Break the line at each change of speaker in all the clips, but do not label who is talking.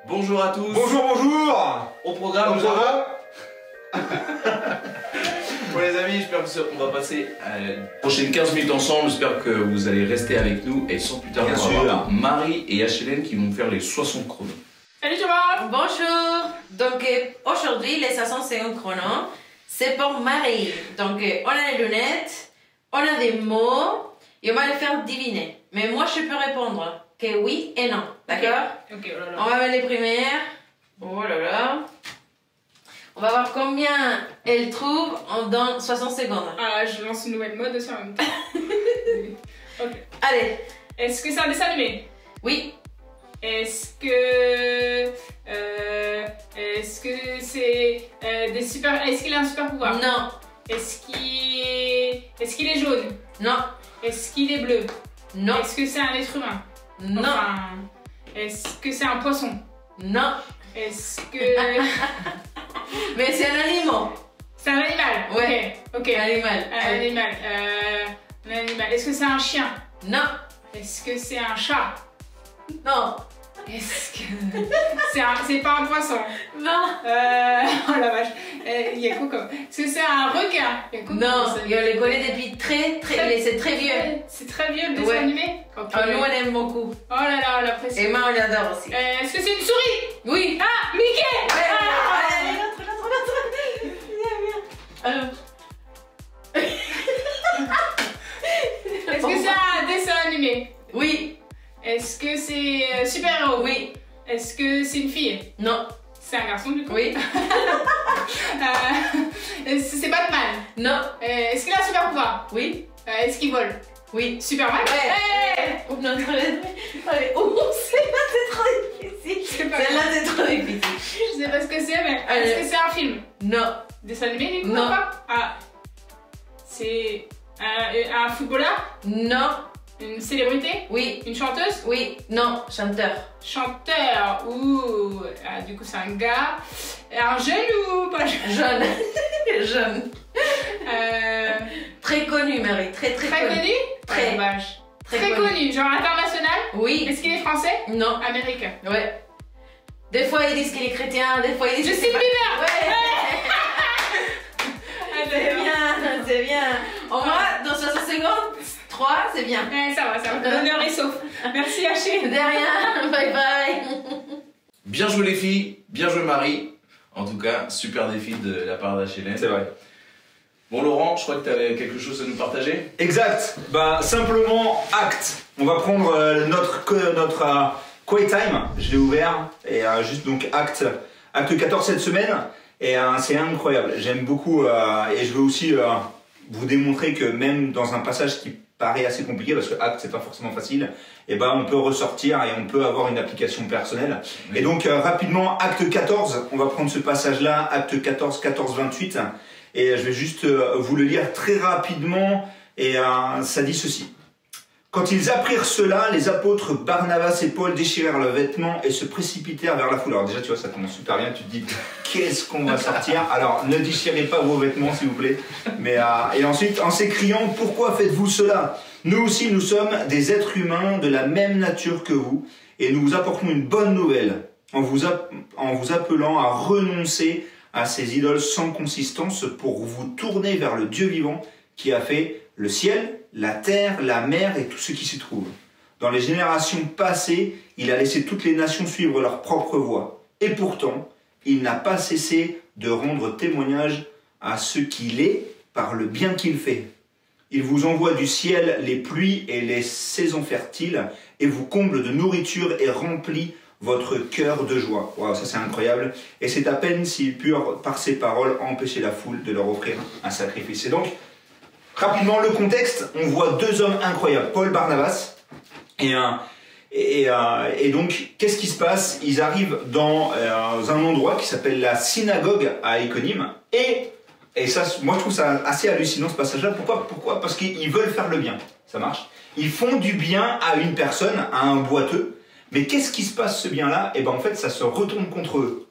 Bonjour à tous.
Bonjour, bonjour.
Au programme, nous avons... Pour les amis, j'espère qu'on va passer les prochaines 15 minutes ensemble. J'espère que vous allez rester avec nous. Et sans plus tarder, on va avoir Marie et Hélène qui vont faire les 60 chronos.
Salut tout le monde.
Bonjour. Donc aujourd'hui, les 65 chronos, c'est pour Marie. Donc on a les lunettes, on a des mots et on va les faire deviner. Mais moi, je peux répondre que oui et non. D'accord?
Ok, oh là là.
On va mettre les premières. Oh là là. On va voir combien elle trouve dans 60 secondes.
Ah, je lance une nouvelle mode aussi en même temps. Ok.
Allez.
Est-ce que c'est un dessin animé?
Oui.
Est-ce que c'est des super... Est-ce qu'il a un super pouvoir?
Non.
Est-ce qu'il est jaune?
Non.
Est-ce qu'il est bleu?
Non.
Est-ce que c'est un être humain?
Non.
Enfin, est-ce que c'est un poisson?
Non.
Est-ce que...
Mais c'est un animal.
C'est un animal?
Ouais.
Ok.
Un animal.
Un animal. Un animal. Est-ce que c'est un chien?
Non.
Est-ce que c'est un chat?
Non.
Est-ce que... c'est pas un poisson?
Non.
Oh la vache. Il y a quoi comme... Est-ce que c'est un requin?
Non, on les connaît depuis très c'est très vieux.
C'est très vieux le dessin
Ouais.
animé? Ok.
Oh, nous on aime beaucoup.
Oh là là, la pression.
Et moi on l'adore aussi.
Est-ce que c'est une souris?
Oui.
Ah, Mickey!
Ouais,
Ah
allez, l'autre. Viens, viens.
Est-ce que c'est un dessin animé?
Oui.
Est-ce que c'est super-héros?
Oui.
Est-ce que c'est une fille?
Non.
C'est un garçon du coup?
Oui.
C'est Batman?
Non.
Est-ce qu'il a un super pouvoir?
Oui.
Est-ce qu'il vole?
Oui.
Superman?
Ouais.
Hey.
Oups, notre allez. Oh, celle-là c'est trop difficile.
C'est pas
Celle-là c'est trop difficile.
Je sais pas ce que c'est, mais
Allez.
est-ce que c'est un film?
Non.
Dessin animé, du coup?
Non.
Ou pas? Ah. C'est un footballeur?
Non.
Une célébrité?
Oui.
Une chanteuse?
Oui. Non. Chanteur.
Chanteur? Ouh. Ah, du coup, c'est un gars. Un jeune ou pas jeune?
Jeune. Jeune. Très connu, Marie. Très
Connu?
Très.
Ah, vache. Très connu. Genre international?
Oui.
Est-ce qu'il est français?
Non.
Américain?
Ouais. Des fois ils disent qu'il est chrétien, des fois ils disent.
Justin Bieber!
Ouais.
Ah,
C'est bien, c'est bien. Au moins, dans 60 secondes, 3, c'est bien.
Ouais, ça va. L'honneur est sauf. Merci, Haché.
De rien, bye bye.
Bien joué les filles, bien joué Marie. En tout cas, super défi de la part d'Hélène.
C'est vrai.
Bon Laurent, je crois que tu avais quelque chose à nous partager.
Exact. Bah simplement acte. On va prendre notre quiet time. Je l'ai ouvert et juste donc acte 14 cette semaine et c'est incroyable. J'aime beaucoup et je veux aussi vous démontrer que même dans un passage qui paraît assez compliqué parce que acte c'est pas forcément facile, et ben on peut ressortir et on peut avoir une application personnelle. Oui. Et donc rapidement acte 14, on va prendre ce passage là, acte 14, 14-28. Et je vais juste vous le lire très rapidement, et ça dit ceci. Quand ils apprirent cela, les apôtres Barnabas et Paul déchirèrent leurs vêtements et se précipitèrent vers la foule. Alors déjà, tu vois, ça commence super bien, tu te dis, qu'est-ce qu'on va sortir? Alors, ne déchirez pas vos vêtements, s'il vous plaît. Mais, et ensuite, en s'écriant, pourquoi faites-vous cela? Nous aussi, nous sommes des êtres humains de la même nature que vous, et nous vous apportons une bonne nouvelle, en vous appelant à renoncer à ces idoles sans consistance pour vous tourner vers le Dieu vivant qui a fait le ciel, la terre, la mer et tout ce qui s'y trouve. Dans les générations passées, il a laissé toutes les nations suivre leur propre voie. Et pourtant, il n'a pas cessé de rendre témoignage à ce qu'il est par le bien qu'il fait. Il vous envoie du ciel les pluies et les saisons fertiles et vous comble de nourriture et remplit votre cœur de joie. Wow, ça c'est incroyable. Et c'est à peine s'ils purent, par ces paroles, empêcher la foule de leur offrir un sacrifice. Et donc, rapidement, le contexte, on voit deux hommes incroyables, Paul, Barnabas. Et donc, qu'est-ce qui se passe? Ils arrivent dans un endroit qui s'appelle la synagogue à Icône. Et ça, moi je trouve ça assez hallucinant ce passage-là. Pourquoi? Parce qu'ils veulent faire le bien. Ça marche. Ils font du bien à une personne, à un boiteux. Mais qu'est-ce qui se passe ce bien-là? Et ben en fait, ça se retourne contre eux.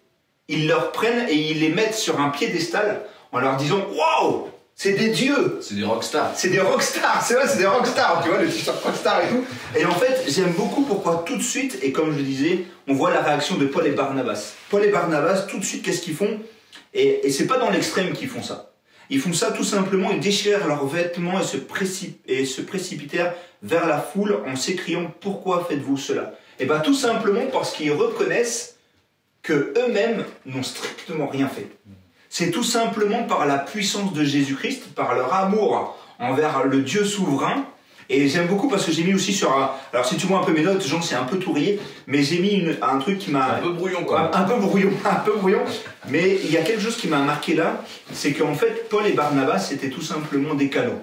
Ils leur prennent et ils les mettent sur un piédestal en leur disant « Waouh, C'est des dieux.
C'est des rockstars.
C'est des rockstars, c'est vrai, c'est des rockstars, tu vois, le t-shirt rockstar et tout. Et en fait, j'aime beaucoup pourquoi tout de suite, et comme je le disais, on voit la réaction de Paul et Barnabas. Paul et Barnabas, tout de suite, qu'est-ce qu'ils font? Et c'est pas dans l'extrême qu'ils font ça. Ils font ça tout simplement, ils déchirent leurs vêtements et se précipitèrent vers la foule en s'écriant « Pourquoi faites-vous cela ?» Et bien tout simplement parce qu'ils reconnaissent que eux-mêmes n'ont strictement rien fait. C'est tout simplement par la puissance de Jésus-Christ, par leur amour envers le Dieu souverain. Et j'aime beaucoup parce que j'ai mis aussi sur... Alors si tu vois un peu mes notes, Jean, c'est un peu tout rayé, mais j'ai mis un truc qui m'a...
Un peu brouillon quoi.
Un peu brouillon. Mais il y a quelque chose qui m'a marqué là, c'est qu'en fait, Paul et Barnabas, c'était tout simplement des canaux.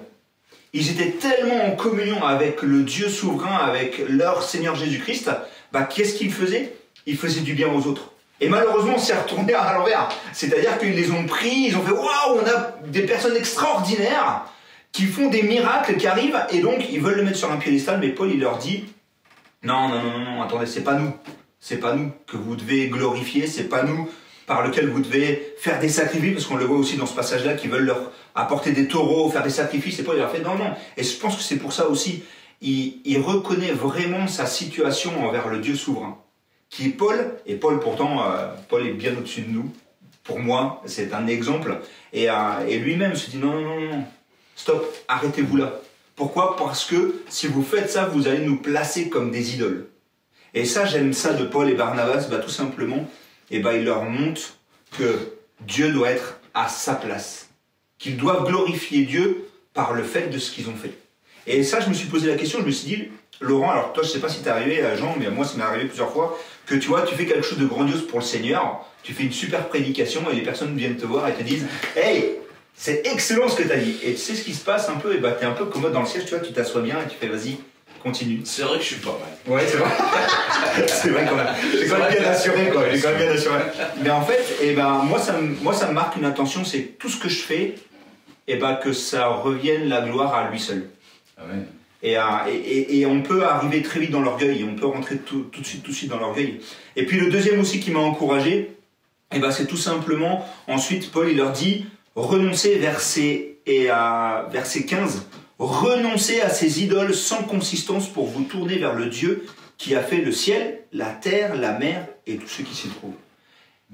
Ils étaient tellement en communion avec le Dieu souverain, avec leur Seigneur Jésus-Christ, bah qu'est-ce qu'ils faisaient? Ils faisaient du bien aux autres. Et malheureusement, on s'est retourné à l'envers. C'est-à-dire qu'ils les ont pris, ils ont fait « Waouh, on a des personnes extraordinaires !» qui font des miracles, qui arrivent, et donc ils veulent le mettre sur un piédestal, mais Paul il leur dit non, attendez, c'est pas nous que vous devez glorifier, c'est pas nous par lequel vous devez faire des sacrifices, parce qu'on le voit aussi dans ce passage-là, qui veulent leur apporter des taureaux, faire des sacrifices, et Paul il leur fait non, et je pense que c'est pour ça aussi, il reconnaît vraiment sa situation envers le Dieu souverain, qui est Paul, et Paul pourtant, Paul est bien au-dessus de nous, pour moi, c'est un exemple, et lui-même se dit non, stop, arrêtez-vous là. Pourquoi? Parce que si vous faites ça, vous allez nous placer comme des idoles. Et ça, j'aime ça de Paul et Barnabas, bah, tout simplement, il leur montre que Dieu doit être à sa place. Qu'ils doivent glorifier Dieu par le fait de ce qu'ils ont fait. Et ça, je me suis posé la question, je me suis dit, Laurent, alors toi, je sais pas si t'es arrivé, Jean, mais moi, ça m'est arrivé plusieurs fois, que tu vois, tu fais quelque chose de grandiose pour le Seigneur, tu fais une super prédication et les personnes viennent te voir et te disent « Hey, c'est excellent ce que tu as dit. » Et tu sais ce qui se passe un peu, et bah, tu es un peu commode dans le siège, tu vois, tu t'assois bien et tu fais vas-y, continue.
C'est vrai que je suis pas mal.
Ouais, c'est vrai. C'est vrai quand même. J'ai quand même bien assuré, quoi. J'ai quand même bien assuré. Mais en fait, et ben, moi, ça me marque une intention, c'est tout ce que je fais, et ben, que ça revienne la gloire à lui seul.
Ah ouais.
Et on peut arriver très vite dans l'orgueil, on peut rentrer tout de suite dans l'orgueil. Et puis le deuxième aussi qui m'a encouragé, et ben, c'est tout simplement, ensuite, Paul, il leur dit, renoncez, verset 15, renoncez à ces idoles sans consistance pour vous tourner vers le Dieu qui a fait le ciel, la terre, la mer et tout ce qui s'y trouve.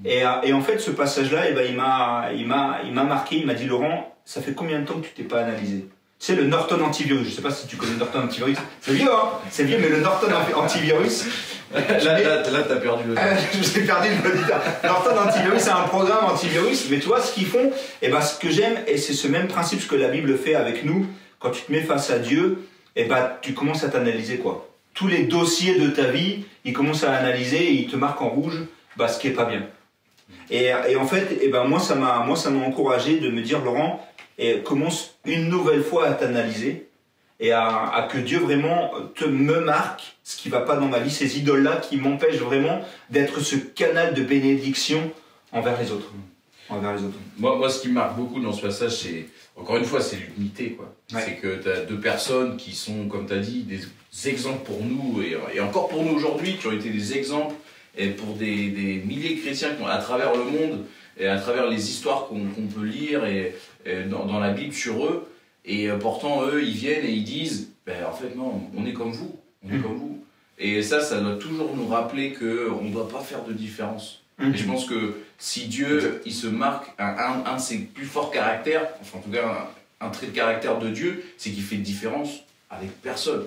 Et en fait, ce passage-là, il m'a marqué, il m'a dit, Laurent, ça fait combien de temps que tu t'es pas analysé? Tu sais, le Norton antivirus, je sais pas si tu connais le Norton antivirus, c'est vieux, hein? C'est vieux, mais le Norton antivirus...
Là, t'as perdu le...
J'ai perdu le moniteur. Norton antivirus, c'est un programme antivirus, mais tu vois, ce qu'ils font, et ben, ce que j'aime, et c'est ce même principe que la Bible fait avec nous, quand tu te mets face à Dieu, et ben, tu commences à t'analyser, quoi. Tous les dossiers de ta vie, ils commencent à analyser et ils te marquent en rouge, bah, ce qui est pas bien. Et en fait, et ben, moi, ça m'a encouragé de me dire, Laurent, et commence une nouvelle fois à t'analyser et à que Dieu vraiment me marque ce qui ne va pas dans ma vie, ces idoles-là qui m'empêchent vraiment d'être ce canal de bénédiction envers les autres.
Moi, ce qui me marque beaucoup dans ce passage, c'est, encore une fois, c'est l'unité, quoi. Ouais. C'est que tu as deux personnes qui sont, comme tu as dit, des exemples pour nous, et encore pour nous aujourd'hui, qui ont été des exemples et pour des milliers de chrétiens à travers le monde, et à travers les histoires qu'on peut lire et dans la Bible sur eux, et pourtant eux ils viennent et ils disent ben, en fait non, on est comme vous, comme vous. Et ça doit toujours nous rappeler qu'on ne doit pas faire de différence. Et je pense que si Dieu il se marque un de ses plus forts caractères, enfin en tout cas un trait de caractère de Dieu, c'est qu'il fait de différence avec personne.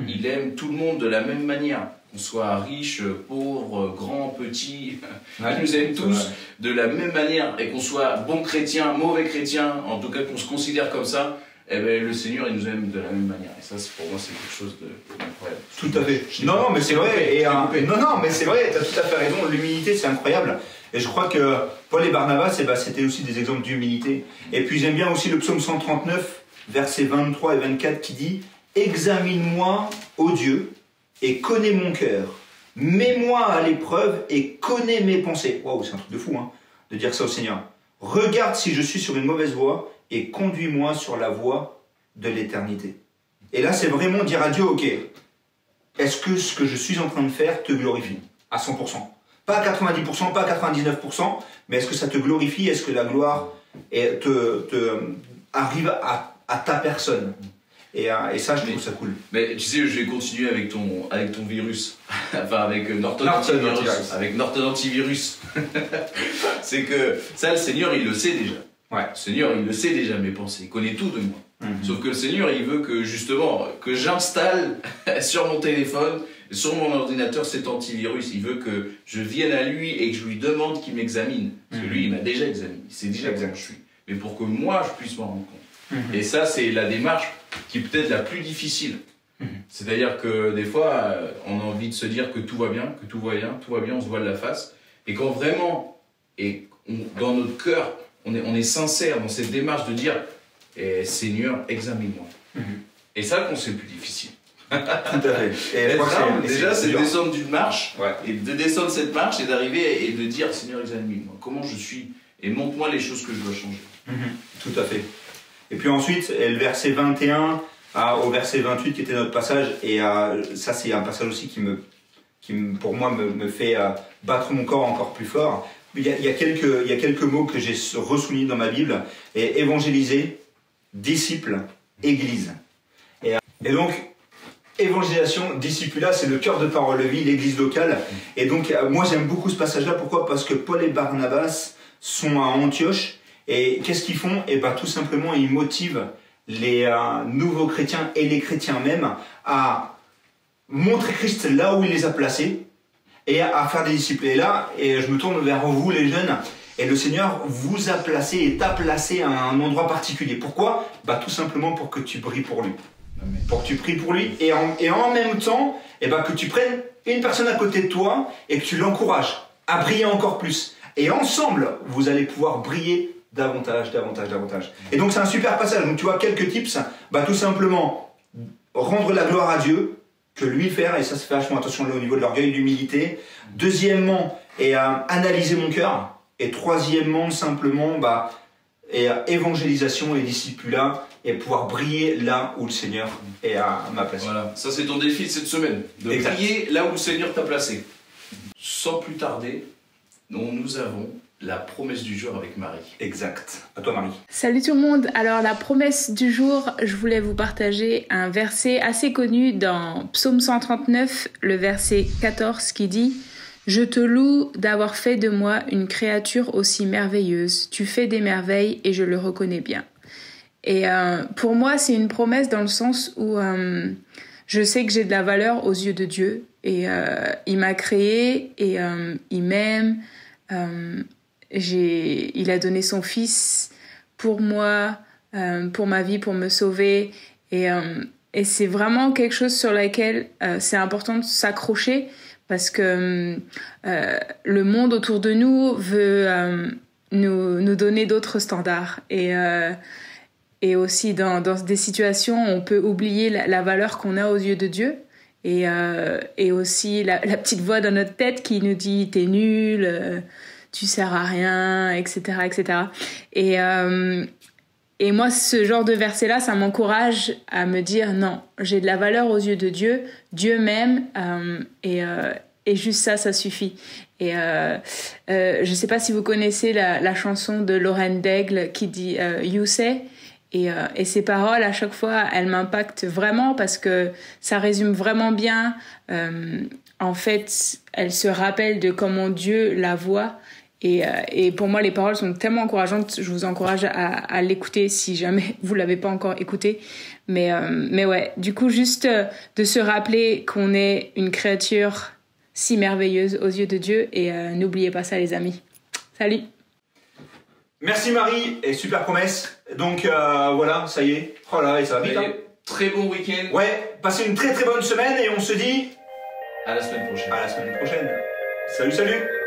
Il aime tout le monde de la même manière. Qu'on soit riche, pauvre, grand, petit, il nous aime tous de la même manière, et qu'on soit bon chrétien, mauvais chrétien, en tout cas qu'on se considère comme ça, eh ben, le Seigneur il nous aime de la même manière. Et ça, pour moi, c'est quelque chose d'incroyable.
Tout à fait. Non, mais c'est vrai. Non, mais c'est vrai, tu as tout à fait raison. L'humilité, c'est incroyable. Et je crois que Paul et Barnabas, c'était aussi des exemples d'humilité. Et puis j'aime bien aussi le psaume 139, versets 23 et 24, qui dit « Examine-moi, ô Dieu, et connais mon cœur. Mets-moi à l'épreuve et connais mes pensées. » Waouh, c'est un truc de fou, hein, de dire ça au Seigneur. « Regarde si je suis sur une mauvaise voie et conduis-moi sur la voie de l'éternité. » Et là, c'est vraiment dire à Dieu, ok, est-ce que ce que je suis en train de faire te glorifie à 100%? Pas à 90%, pas à 99%, mais est-ce que ça te glorifie? Est-ce que la gloire arrive à ta personne. Et ça, je trouve ça cool.
Mais tu sais, je vais continuer avec ton virus. Enfin, avec Norton Antivirus. Avec Norton Antivirus. C'est que ça, le Seigneur, il le sait déjà.
Ouais.
Le Seigneur, il le sait déjà, mes pensées. Il connaît tout de moi. Sauf que le Seigneur, il veut que, justement, que j'installe sur mon téléphone, sur mon ordinateur, cet antivirus. Il veut que je vienne à lui et que je lui demande qu'il m'examine. Parce que lui, il m'a déjà examiné. Il sait déjà comment je suis. Mais pour que moi, je puisse m'en rendre compte. Et ça, c'est la démarche qui est peut-être la plus difficile. C'est-à-dire que des fois, on a envie de se dire que tout va bien, que tout va bien, on se voile la face. Et quand vraiment, dans notre cœur, on est sincère dans cette démarche de dire Seigneur, examine-moi. Et ça, c'est le plus difficile.
Tout à fait. Et
déjà, c'est de descendre d'une marche,
ouais.
Et de descendre cette marche et d'arriver et de dire Seigneur, examine-moi. Comment je suis et montre-moi les choses que je dois changer.
Tout à fait. Et puis ensuite, le verset 21 au verset 28 qui était notre passage, et ça c'est un passage aussi qui pour moi me fait battre mon corps encore plus fort. Il y a quelques mots que j'ai ressoulignés dans ma Bible, et évangéliser, disciple, église. Et donc, évangélisation, discipulat, c'est le cœur de Parole de Vie, l'église locale. Et donc, moi j'aime beaucoup ce passage-là. Pourquoi ? Parce que Paul et Barnabas sont à Antioche. Et qu'est-ce qu'ils font ? Et bien tout simplement, ils motivent les nouveaux chrétiens et les chrétiens même à montrer Christ là où il les a placés et à faire des disciples. Et là, je me tourne vers vous les jeunes, et le Seigneur vous a placé et t'a placé à un endroit particulier. Pourquoi ? Bah, tout simplement pour que tu brilles pour lui. Amen. Pour que tu pries pour lui, et en même temps, que tu prennes une personne à côté de toi et que tu l'encourages à briller encore plus. Et ensemble, vous allez pouvoir briller davantage. Et donc c'est un super passage. Donc tu vois, quelques tips, tout simplement rendre la gloire à Dieu, que lui faire, et ça se fait vachement attention au niveau de l'orgueil, de l'humilité. Deuxièmement, analyser mon cœur. Et troisièmement, simplement, évangélisation et discipulat, et pouvoir briller là où le Seigneur est à ma place.
Voilà, ça c'est ton défi de cette semaine, de briller là où le Seigneur t'a placé. Sans plus tarder, nous avons la promesse du jour avec Marie.
Exact. À toi, Marie.
Salut tout le monde. Alors la promesse du jour, je voulais vous partager un verset assez connu dans Psaume 139, le verset 14 qui dit « Je te loue d'avoir fait de moi une créature aussi merveilleuse. Tu fais des merveilles et je le reconnais bien. » Et pour moi, c'est une promesse dans le sens où je sais que j'ai de la valeur aux yeux de Dieu. Et il m'a créé et il m'aime. Il a donné son fils pour moi, pour ma vie, pour me sauver. Et c'est vraiment quelque chose sur laquelle c'est important de s'accrocher, parce que le monde autour de nous veut nous donner d'autres standards. Et aussi dans des situations où on peut oublier la valeur qu'on a aux yeux de Dieu. Et aussi la petite voix dans notre tête qui nous dit « t'es nul », tu sers à rien, etc., etc. Et moi, ce genre de verset-là, ça m'encourage à me dire non, j'ai de la valeur aux yeux de Dieu, Dieu m'aime, et juste ça suffit. Et je sais pas si vous connaissez la chanson de Lorraine Daigle qui dit You Say. Et ces paroles, à chaque fois, elles m'impactent vraiment, parce que ça résume vraiment bien. En fait, elles se rappellent de comment Dieu la voit. Et pour moi, les paroles sont tellement encourageantes. Je vous encourage à l'écouter si jamais vous l'avez pas encore écouté. Mais ouais, du coup, juste de se rappeler qu'on est une créature si merveilleuse aux yeux de Dieu. Et n'oubliez pas ça, les amis. Salut!
Merci Marie, et super promesse. Donc voilà, ça y est. Oh là, et ça va vite.
Très bon week-end.
Ouais, passez une très très bonne semaine, et on se dit
à la semaine prochaine.
À la semaine prochaine. Salut, salut.